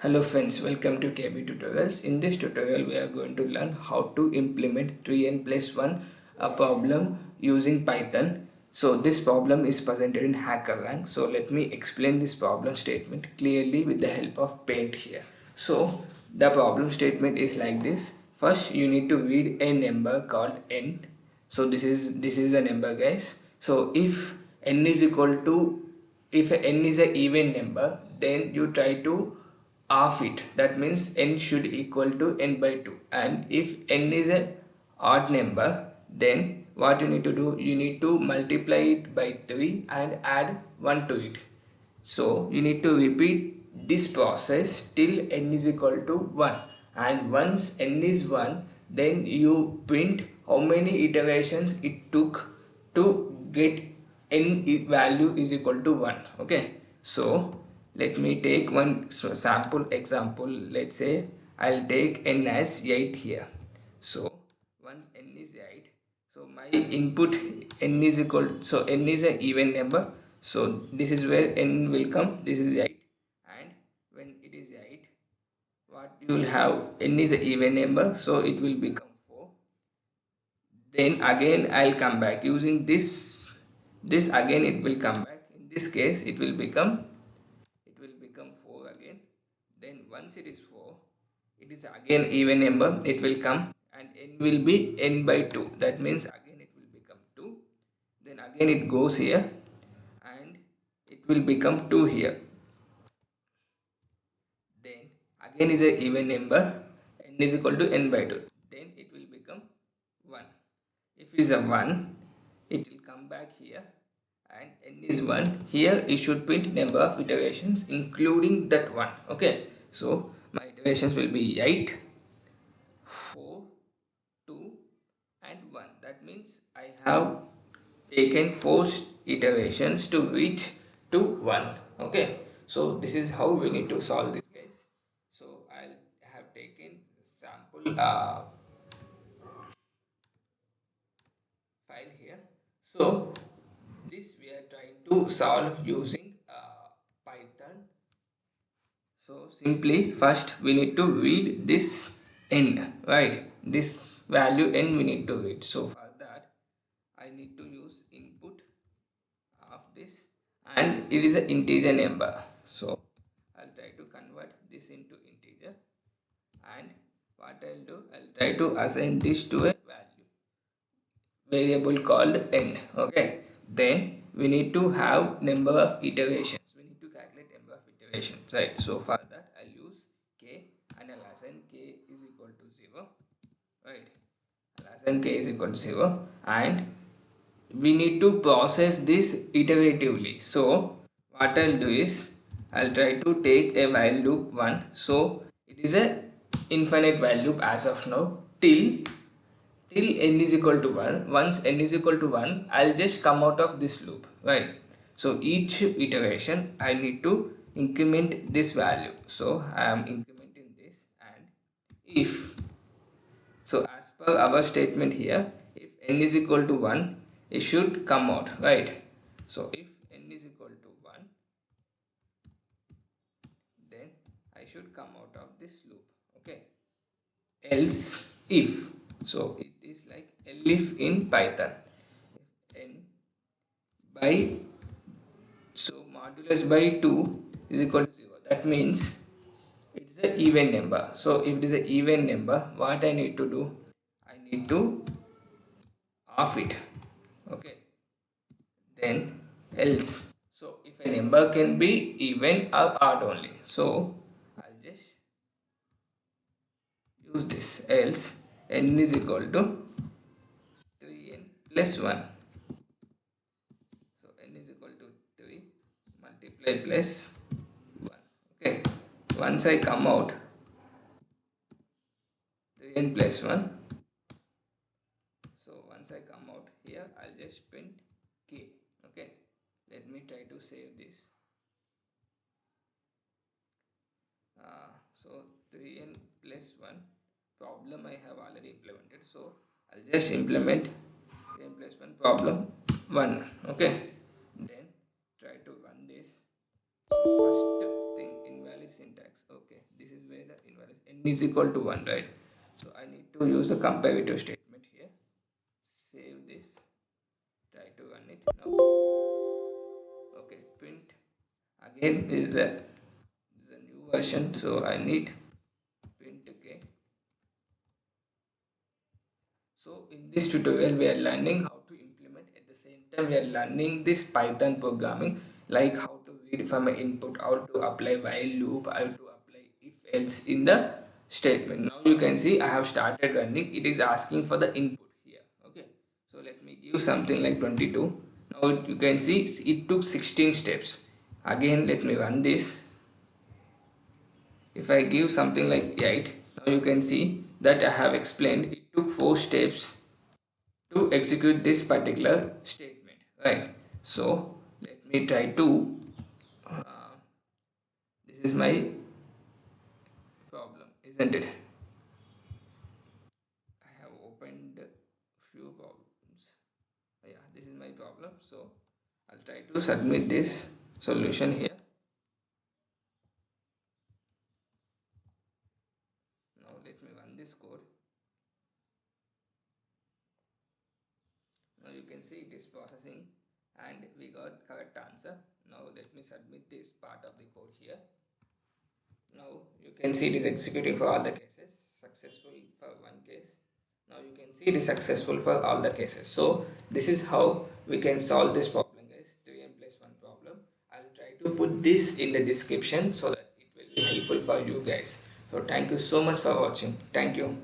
Hello friends, welcome to KB Tutorials. In this tutorial, we are going to learn how to implement 3n plus 1 a problem using Python. So this problem is presented in HackerRank. So let me explain this problem statement clearly with the help of Paint here. So the problem statement is like this. First, you need to read a number called n. So this is a number, guys. So if n is an even number, then you try to half it. That means n should equal to n by 2. And if n is an odd number, then what you need to do, you need to multiply it by 3 and add 1 to it. So you need to repeat this process till n is equal to 1. And once n is 1, then you print how many iterations it took to get value is equal to 1. Okay, so let me take one sample example. Let's say I'll take n as 8 here. So once n is 8, so my input n is equal, so n is an even number, so this is where n will come. This is 8, and when it is 8, what you will have, n is an even number, so it will become 4. Then again I'll come back using this again, it will come back. In this case it will become 4 again. Then once it is 4, it is again even number, it will come, and n will be n by 2. That means again it will become 2. Then again it goes here, and it will become 2 here. Then again is a even number, n is equal to n by 2. Then it will become 1. If it is a 1, it will come back here, and n is 1. Here it should print number of iterations including that 1. Okay, so my iterations will be 8, 4, 2 and 1. That means I have taken 4 iterations to reach to 1. Okay, so this is how we need to solve this, guys. So I'll have taken sample file here. So this we are trying to solve using Python. So simply first we need to read this n, right? This value n we need to read. So for that I need to use input of this, and it is an integer number. So I'll try to convert this into integer, and what I'll do, I'll try to assign this to a value variable called n. Okay, then we need to have number of iterations. We need to calculate number of iterations, right? So for that I'll use k, and I'll assign k is equal to 0, right? I'll assign k is equal to 0, and we need to process this iteratively. So what I'll do is I'll try to take a while loop 1. So it is a infinite while loop as of now till n is equal to 1. Once n is equal to 1, I'll just come out of this loop, right? So each iteration I need to increment this value. So I am incrementing this, and if, so as per our statement here, if n is equal to 1, it should come out, right? So if n is equal to 1, then I should come out of this loop. Okay, else if, so it is like elif in Python. N by, so modulus by 2 is equal to 0. That means it's an even number. So if it is an even number, what I need to do, I need to half it. Okay, then else, so if a number can be even or odd only, so I'll just use this. Else n is equal to 3n plus 1. So n is equal to 3 multiply plus 1. Okay, once I come out 3n plus 1, so once I come out here, I'll just print k. Okay, let me try to save this. So 3n plus 1 problem I have already implemented, so I'll just implement 3n plus 1 problem 1. Okay, then try to run this. So first thing, invalid invalid syntax. Okay, this is where the invalid n is equal to 1, right? So I need to use the comparative statement here. Save this, try to run it now. Okay, print again is a new version, so I need print. Okay, so in this tutorial we are learning how to implement, at the same time we are learning this Python programming, like how to read from an input, how to apply while loop, how to apply if else in the statement. Now you can see I have started running. It is asking for the input here. Okay, so let me give something like 22. Now you can see it took 16 steps. Again let me run this. If I give something like 8, now you can see that I have explained it took 4 steps to execute this particular statement, right? So let me try to this is my problem, isn't it? I have opened few problems. Yeah, this is my problem, so I'll try to submit this solution here. Now let me run this code. Now you can see it is processing and we got correct answer. Now let me submit this part of the code here. Now you can see it is executing for all the cases, successful for one case. Now you can see it is successful for all the cases. So this is how we can solve this problem, guys. 3n plus 1 problem. I'll try to put this in the description so that it will be helpful for you guys. So thank you so much for watching. Thank you.